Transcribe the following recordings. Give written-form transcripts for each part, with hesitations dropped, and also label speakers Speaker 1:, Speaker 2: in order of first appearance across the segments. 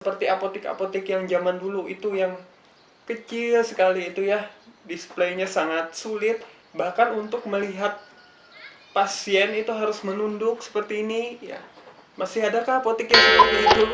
Speaker 1: seperti apotek-apotek yang zaman dulu itu yang kecil sekali itu ya, displaynya sangat sulit, bahkan untuk melihat pasien itu harus menunduk seperti ini ya. Masih adakah apotek yang seperti itu?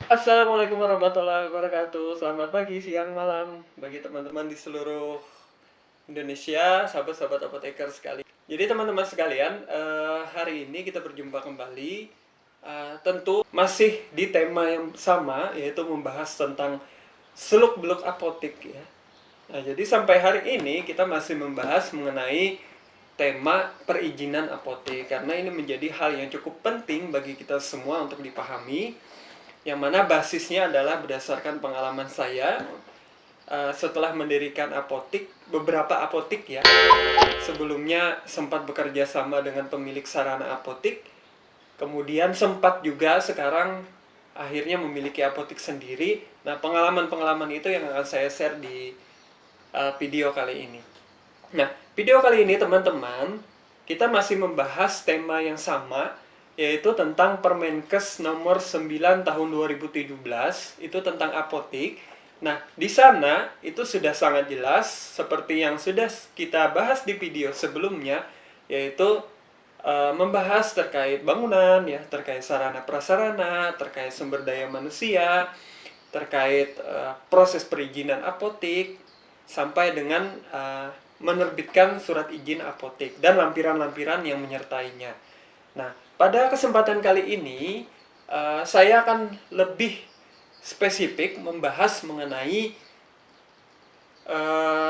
Speaker 1: Assalamualaikum warahmatullahi wabarakatuh. Selamat pagi, siang, malam bagi teman-teman di seluruh Indonesia, sahabat-sahabat apoteker sekali. Jadi teman-teman sekalian, hari ini kita berjumpa kembali. Tentu masih di tema yang sama, yaitu membahas tentang seluk-beluk apotek ya. Nah, jadi sampai hari ini kita masih membahas mengenai tema perizinan apotek, karena ini menjadi hal yang cukup penting bagi kita semua untuk dipahami, yang mana basisnya adalah berdasarkan pengalaman saya setelah mendirikan apotek, beberapa apotek ya. Sebelumnya sempat bekerja sama dengan pemilik sarana apotek, kemudian sempat juga sekarang akhirnya memiliki apotek sendiri. Nah, pengalaman-pengalaman itu yang akan saya share di video kali ini. Nah, video kali ini teman-teman, kita masih membahas tema yang sama, yaitu tentang Permenkes nomor 9 tahun 2017, itu tentang apotek. Nah, di sana itu sudah sangat jelas seperti yang sudah kita bahas di video sebelumnya, yaitu membahas terkait bangunan ya, terkait sarana prasarana, terkait sumber daya manusia, terkait proses perizinan apotek, sampai dengan menerbitkan surat izin apotek dan lampiran-lampiran yang menyertainya. Nah, pada kesempatan kali ini saya akan lebih spesifik membahas mengenai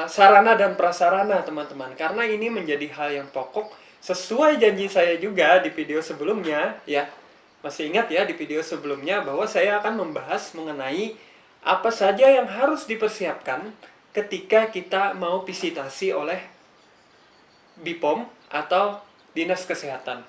Speaker 1: sarana dan prasarana teman-teman, karena ini menjadi hal yang pokok sesuai janji saya juga di video sebelumnya ya. Masih ingat ya di video sebelumnya bahwa saya akan membahas mengenai apa saja yang harus dipersiapkan ketika kita mau visitasi oleh BPOM atau Dinas Kesehatan,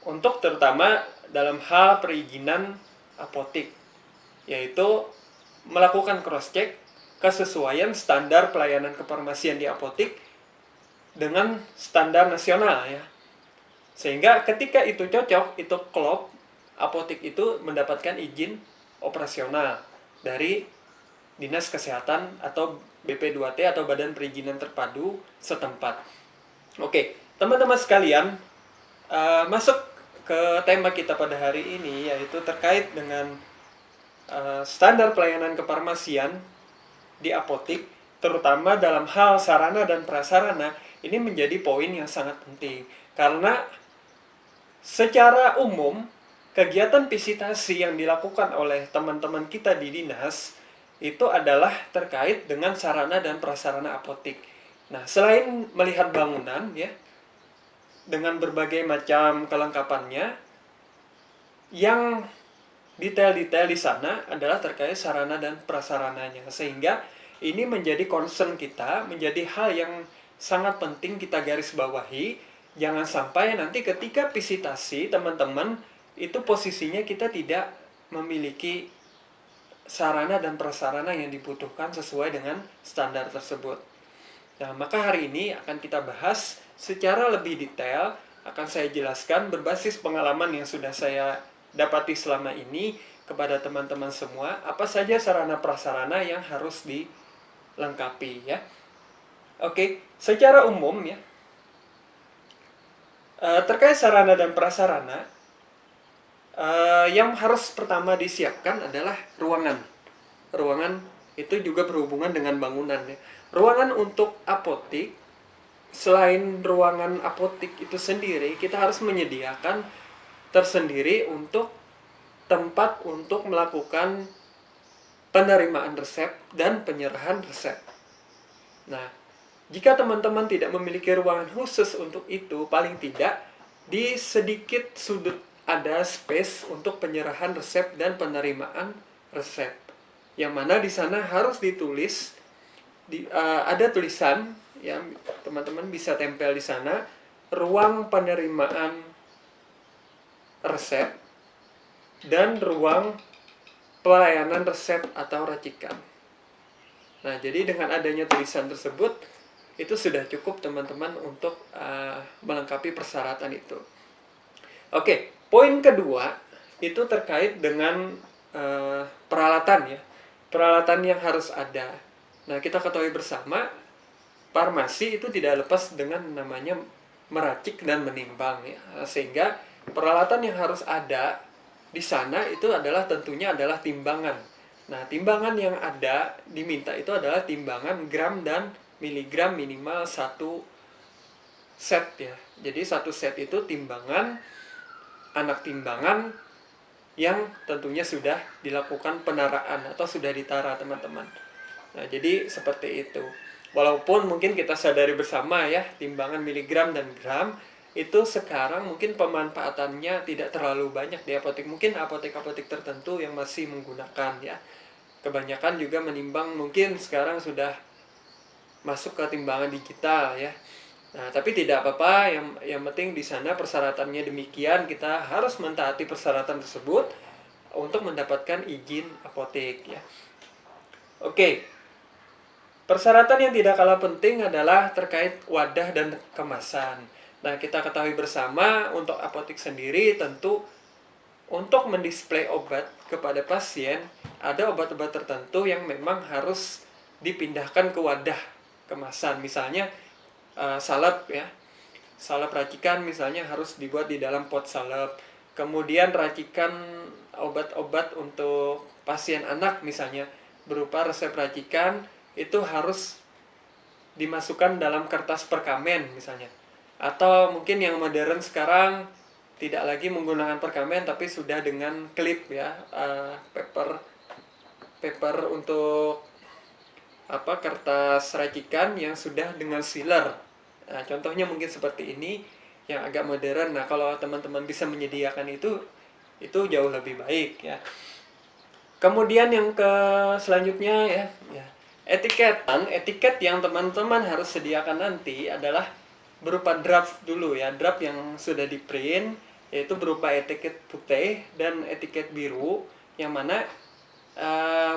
Speaker 1: untuk terutama dalam hal perizinan apotek, yaitu melakukan cross check kesesuaian standar pelayanan kefarmasian di apotek dengan standar nasional ya. Sehingga ketika itu cocok, itu klop, apotek itu mendapatkan izin operasional dari Dinas Kesehatan atau BP2T atau Badan Perizinan Terpadu setempat. Oke, teman-teman sekalian, masuk ke tema kita pada hari ini, yaitu terkait dengan standar pelayanan kefarmasian di apotek, terutama dalam hal sarana dan prasarana. Ini menjadi poin yang sangat penting, karena secara umum kegiatan visitasi yang dilakukan oleh teman-teman kita di dinas itu adalah terkait dengan sarana dan prasarana apotek. Nah, selain melihat bangunan ya, dengan berbagai macam kelengkapannya, yang detail-detail di sana adalah terkait sarana dan prasarananya. Sehingga ini menjadi concern kita, menjadi hal yang sangat penting kita garis bawahi. Jangan sampai nanti ketika visitasi teman-teman itu posisinya kita tidak memiliki sarana dan prasarana yang dibutuhkan sesuai dengan standar tersebut. Nah, maka hari ini akan kita bahas secara lebih detail, akan saya jelaskan berbasis pengalaman yang sudah saya dapati selama ini kepada teman-teman semua, apa saja sarana prasarana yang harus dilengkapi ya. Oke, secara umum ya, terkait sarana dan prasarana, yang harus pertama disiapkan adalah ruangan. Ruangan itu juga berhubungan dengan bangunan ya. Ruangan untuk apotek, selain ruangan apotek itu sendiri, kita harus menyediakan tersendiri untuk tempat untuk melakukan penerimaan resep dan penyerahan resep. Nah, jika teman-teman tidak memiliki ruangan khusus untuk itu, paling tidak di sedikit sudut ada space untuk penyerahan resep dan penerimaan resep. Yang mana di sana harus ditulis, ada tulisan, ya teman-teman bisa tempel di sana, ruang penerimaan resep dan ruang pelayanan resep atau racikan. Nah, jadi dengan adanya tulisan tersebut, itu sudah cukup teman-teman untuk melengkapi persyaratan itu. Oke, poin kedua itu terkait dengan peralatan ya. Peralatan yang harus ada. Nah, kita ketahui bersama, farmasi itu tidak lepas dengan namanya meracik dan menimbang ya. Sehingga peralatan yang harus ada di sana itu adalah tentunya adalah timbangan. Nah, timbangan yang ada diminta itu adalah timbangan gram dan miligram minimal 1 set ya. Jadi 1 set itu timbangan, anak timbangan yang tentunya sudah dilakukan penaraan atau sudah ditara teman-teman. Nah, jadi seperti itu. Walaupun mungkin kita sadari bersama ya, timbangan miligram dan gram itu sekarang mungkin pemanfaatannya tidak terlalu banyak di apotek. Mungkin apotek-apotek tertentu yang masih menggunakan ya. Kebanyakan juga menimbang mungkin sekarang sudah masuk ke timbangan digital ya. Nah, tapi tidak apa-apa, yang penting di sana persyaratannya demikian, kita harus mentaati persyaratan tersebut untuk mendapatkan izin apotek ya. Oke. Persyaratan yang tidak kalah penting adalah terkait wadah dan kemasan. Nah, kita ketahui bersama untuk apotek sendiri tentu untuk mendisplay obat kepada pasien, ada obat-obat tertentu yang memang harus dipindahkan ke wadah kemasan. Misalnya salep ya, salep racikan misalnya harus dibuat di dalam pot salep. Kemudian racikan obat-obat untuk pasien anak misalnya berupa resep racikan itu harus dimasukkan dalam kertas perkamen misalnya. Atau mungkin yang modern sekarang tidak lagi menggunakan perkamen tapi sudah dengan klip ya, paper untuk kertas racikan yang sudah dengan sealer. Nah, contohnya mungkin seperti ini yang agak modern. Nah, kalau teman-teman bisa menyediakan itu jauh lebih baik ya. Kemudian yang selanjutnya ya, etiket yang teman-teman harus sediakan nanti adalah berupa draft dulu ya, draft yang sudah di print, yaitu berupa etiket putih dan etiket biru, yang mana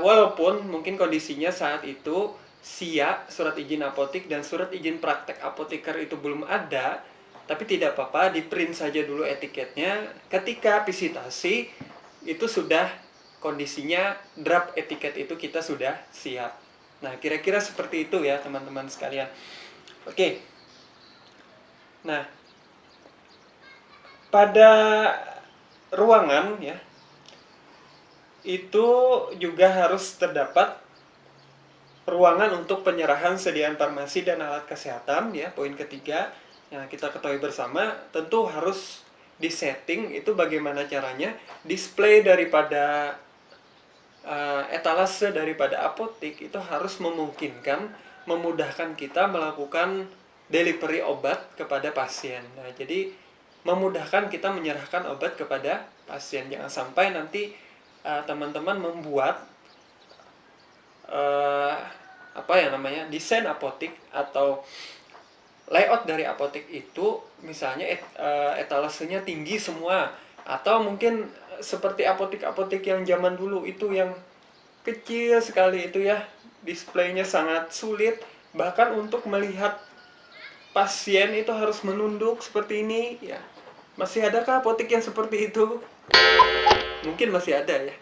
Speaker 1: walaupun mungkin kondisinya saat itu SIA, surat izin apotek, dan surat izin praktek apoteker itu belum ada, tapi tidak apa-apa, di print saja dulu etiketnya. Ketika visitasi itu sudah kondisinya draft etiket itu kita sudah siap. Nah, kira-kira seperti itu ya teman-teman sekalian. Oke. Nah, pada ruangan ya, itu juga harus terdapat ruangan untuk penyerahan sediaan farmasi dan alat kesehatan ya, poin ketiga yang kita ketahui bersama. Tentu harus disetting itu bagaimana caranya, display daripada etalase daripada apotek itu harus memudahkan kita melakukan delivery obat kepada pasien. Nah, jadi memudahkan kita menyerahkan obat kepada pasien. Jangan sampai nanti teman-teman membuat desain apotek atau layout dari apotek itu misalnya etalasenya tinggi semua, atau mungkin seperti apotek-apotek yang zaman dulu itu yang kecil sekali itu ya, displaynya sangat sulit, bahkan untuk melihat pasien itu harus menunduk seperti ini ya. Masih adakah apotek yang seperti itu? Mungkin masih ada ya.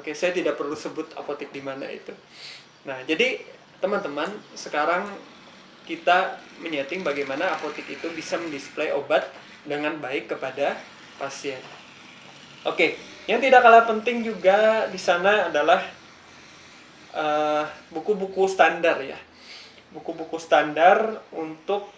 Speaker 1: Oke, saya tidak perlu sebut apotek di mana itu. Nah, jadi teman-teman, sekarang kita menyeting bagaimana apotek itu bisa mendisplay obat dengan baik kepada pasien. Oke, yang tidak kalah penting juga di sana adalah buku-buku standar ya. Buku-buku standar untuk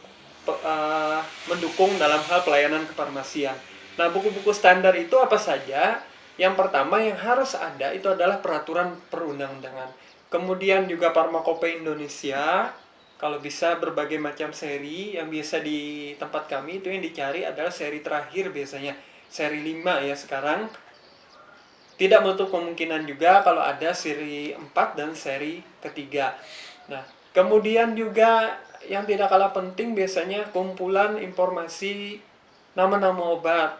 Speaker 1: mendukung dalam hal pelayanan kefarmasian. Nah, buku-buku standar itu apa saja? Yang pertama yang harus ada itu adalah peraturan perundang-undangan. Kemudian juga Farmakope Indonesia, kalau bisa berbagai macam seri. Yang biasa di tempat kami itu yang dicari adalah seri terakhir biasanya. seri 5 ya sekarang. Tidak menutup kemungkinan juga kalau ada seri 4 dan seri ketiga. Nah, kemudian juga yang tidak kalah penting biasanya kumpulan informasi nama-nama obat.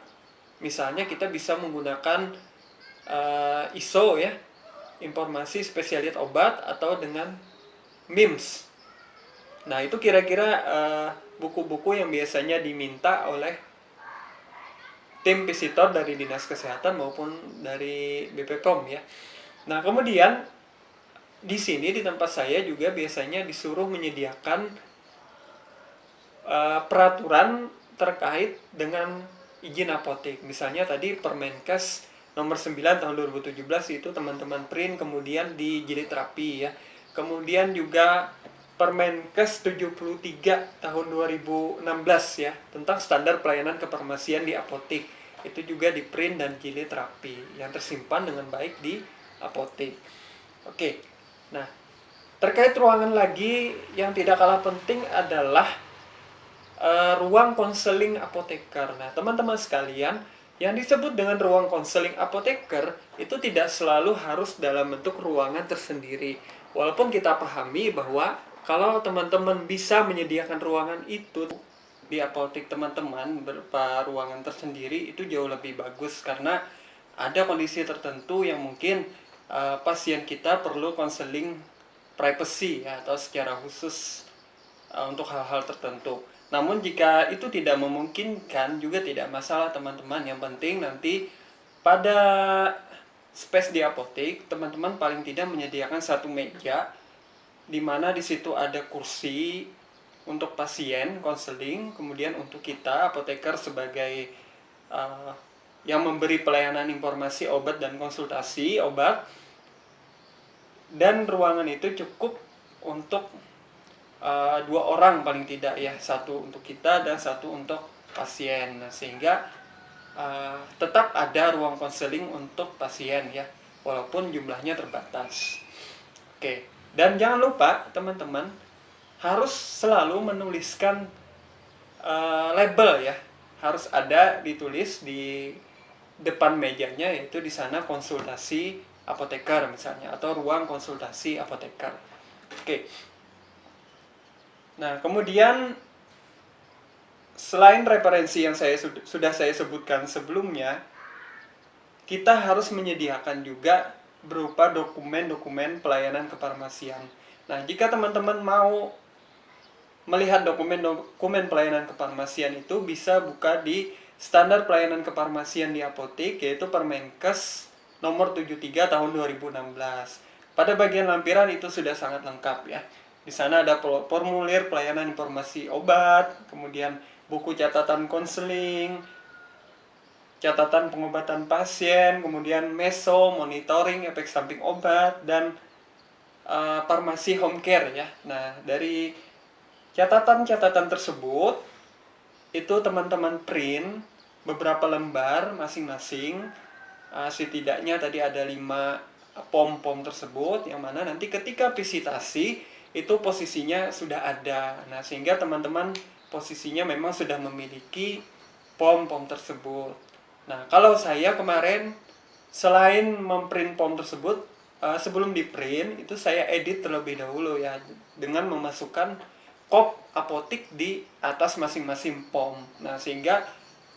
Speaker 1: Misalnya kita bisa menggunakan ISO ya, informasi spesialit obat, atau dengan MIMS. Nah, itu kira-kira buku-buku yang biasanya diminta oleh tim visitor dari Dinas Kesehatan maupun dari BPOM ya. Nah, kemudian di sini di tempat saya juga biasanya disuruh menyediakan peraturan terkait dengan izin apotek. Misalnya tadi Permenkes nomor 9 tahun 2017 itu teman-teman print, kemudian di jilid terapi ya. Kemudian juga Permenkes 73 tahun 2016 ya, tentang standar pelayanan kefarmasian di apotek. Itu juga di print dan jilid terapi yang tersimpan dengan baik di apotek. Oke. Nah, terkait ruangan lagi yang tidak kalah penting adalah ruang konseling apoteker. Nah, teman-teman sekalian, yang disebut dengan ruang konseling apoteker itu tidak selalu harus dalam bentuk ruangan tersendiri. Walaupun kita pahami bahwa kalau teman-teman bisa menyediakan ruangan itu di apotek teman-teman berupa ruangan tersendiri, itu jauh lebih bagus karena ada kondisi tertentu yang mungkin pasien kita perlu konseling privacy ya, atau secara khusus untuk hal-hal tertentu. Namun jika itu tidak memungkinkan juga tidak masalah teman-teman. Yang penting nanti pada space di apotek teman-teman paling tidak menyediakan satu meja di mana di situ ada kursi untuk pasien konseling, kemudian untuk kita apoteker sebagai yang memberi pelayanan informasi obat dan konsultasi obat. Dan ruangan itu cukup untuk 2 orang paling tidak ya, satu untuk kita dan satu untuk pasien. Nah, sehingga tetap ada ruang konseling untuk pasien ya, walaupun jumlahnya terbatas. Oke, dan jangan lupa teman-teman harus selalu menuliskan label ya, harus ada ditulis di depan mejanya, yaitu di sana konsultasi apoteker misalnya, atau ruang konsultasi apoteker. Oke. Nah, kemudian selain referensi yang sudah saya sebutkan sebelumnya, kita harus menyediakan juga berupa dokumen-dokumen pelayanan kefarmasian. Nah, jika teman-teman mau melihat dokumen pelayanan kefarmasian itu bisa buka di standar pelayanan kefarmasian di apotek, yaitu Permenkes nomor 73 tahun 2016. Pada bagian lampiran itu sudah sangat lengkap ya. Di sana ada formulir pelayanan informasi obat, kemudian buku catatan konseling, catatan pengobatan pasien, kemudian meso, monitoring efek samping obat, dan farmasi home care ya. Nah, dari catatan-catatan tersebut itu teman-teman print beberapa lembar masing-masing. Setidaknya tadi ada 5 pom-pom tersebut, yang mana nanti ketika visitasi itu posisinya sudah ada. Nah, sehingga teman-teman posisinya memang sudah memiliki pom-pom tersebut. Nah, kalau saya kemarin selain memprint pom tersebut, sebelum di print itu saya edit terlebih dahulu ya, dengan memasukkan kop apotik di atas masing-masing pom. Nah, sehingga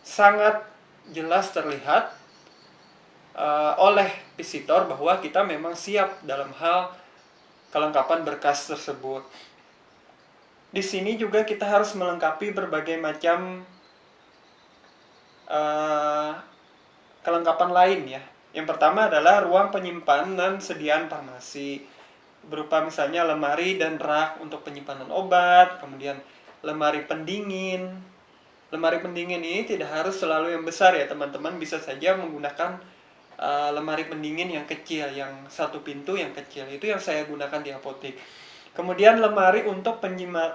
Speaker 1: sangat jelas terlihat oleh visitor bahwa kita memang siap dalam hal kelengkapan berkas tersebut. Di sini juga kita harus melengkapi berbagai macam kelengkapan lain ya. Yang pertama adalah ruang penyimpanan sediaan farmasi, berupa misalnya lemari dan rak untuk penyimpanan obat, kemudian lemari pendingin. Lemari pendingin ini tidak harus selalu yang besar ya teman-teman, bisa saja menggunakan lemari pendingin yang kecil, yang satu pintu yang kecil, itu yang saya gunakan di apotek. Kemudian lemari untuk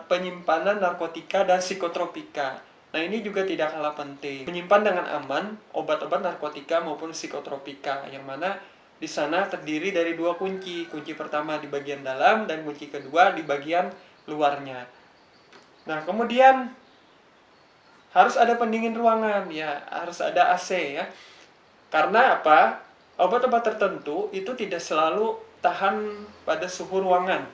Speaker 1: penyimpanan narkotika dan psikotropika. Nah, ini juga tidak kalah penting. Menyimpan dengan aman obat-obat narkotika maupun psikotropika, yang mana di sana terdiri dari 2 kunci. Kunci pertama di bagian dalam dan kunci kedua di bagian luarnya. Nah, kemudian harus ada pendingin ruangan ya, harus ada AC ya. Karena apa? Obat-obat tertentu itu tidak selalu tahan pada suhu ruangan.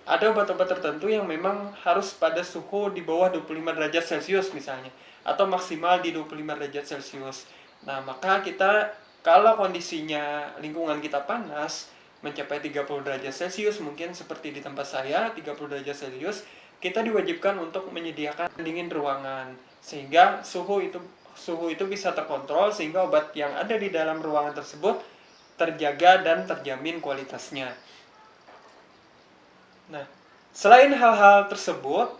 Speaker 1: Ada obat-obat tertentu yang memang harus pada suhu di bawah 25 derajat Celcius misalnya, atau maksimal di 25 derajat Celcius. Nah, maka kita kalau kondisinya lingkungan kita panas mencapai 30 derajat Celcius, mungkin seperti di tempat saya 30 derajat Celcius, kita diwajibkan untuk menyediakan pendingin ruangan sehingga suhu itu bisa terkontrol, sehingga obat yang ada di dalam ruangan tersebut terjaga dan terjamin kualitasnya. Nah, selain hal-hal tersebut,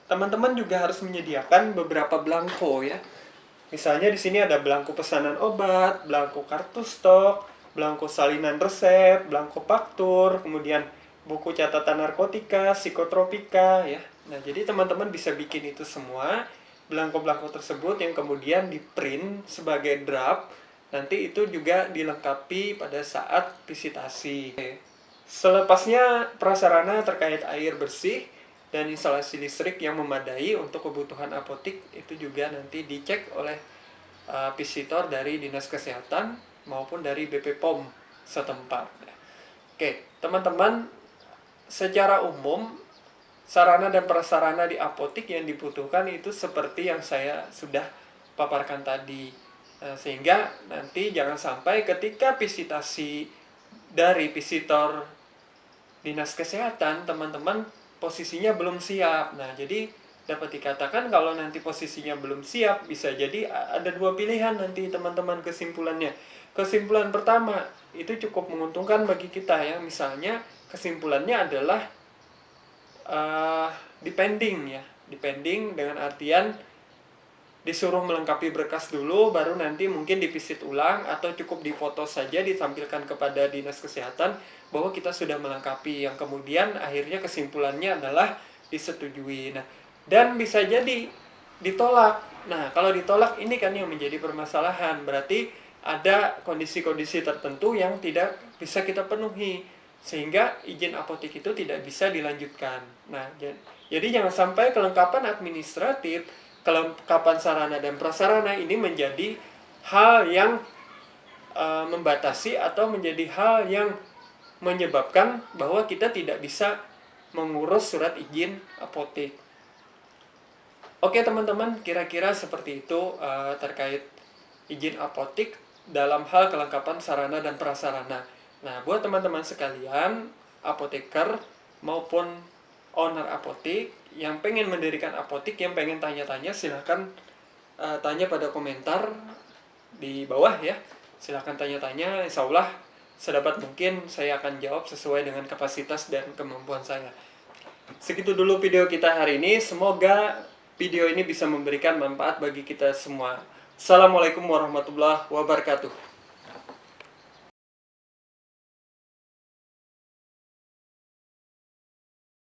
Speaker 1: teman-teman juga harus menyediakan beberapa belangko ya. Misalnya di sini ada belangko pesanan obat, belangko kartu stok, belangko salinan resep, belangko faktur, kemudian buku catatan narkotika, psikotropika ya. Nah, jadi teman-teman bisa bikin itu semua, belangko-belangko tersebut yang kemudian di-print sebagai draft. Nanti itu juga dilengkapi pada saat visitasi. Selepasnya prasarana terkait air bersih dan instalasi listrik yang memadai untuk kebutuhan apotik itu juga nanti dicek oleh visitor dari Dinas Kesehatan maupun dari BP POM setempat. Oke, teman-teman, secara umum sarana dan prasarana di apotik yang dibutuhkan itu seperti yang saya sudah paparkan tadi. Sehingga nanti jangan sampai ketika visitasi dari visitor Dinas Kesehatan, teman-teman posisinya belum siap. Nah, jadi dapat dikatakan kalau nanti posisinya belum siap, bisa jadi ada dua pilihan nanti teman-teman kesimpulannya. Kesimpulan pertama, itu cukup menguntungkan bagi kita ya. Misalnya kesimpulannya adalah depending ya. Depending dengan artian disuruh melengkapi berkas dulu, baru nanti mungkin divisit ulang, atau cukup difoto saja ditampilkan kepada Dinas Kesehatan bahwa kita sudah melengkapi, yang kemudian akhirnya kesimpulannya adalah disetujui. Nah, dan bisa jadi ditolak. Nah, kalau ditolak ini kan yang menjadi permasalahan, berarti ada kondisi-kondisi tertentu yang tidak bisa kita penuhi, sehingga izin apotek itu tidak bisa dilanjutkan. Nah, jadi jangan sampai kelengkapan administratif, kelengkapan sarana dan prasarana ini menjadi hal yang membatasi atau menjadi hal yang menyebabkan bahwa kita tidak bisa mengurus surat izin apotek. Oke teman-teman, kira-kira seperti itu terkait izin apotek dalam hal kelengkapan sarana dan prasarana. Nah, buat teman-teman sekalian, apoteker maupun owner apotek yang pengen mendirikan apotek, yang pengen tanya-tanya, silahkan tanya pada komentar di bawah ya. Silahkan tanya-tanya, insya Allah sedapat mungkin saya akan jawab sesuai dengan kapasitas dan kemampuan saya. Segitu dulu video kita hari ini. Semoga video ini bisa memberikan manfaat bagi kita semua. Assalamualaikum warahmatullahi wabarakatuh.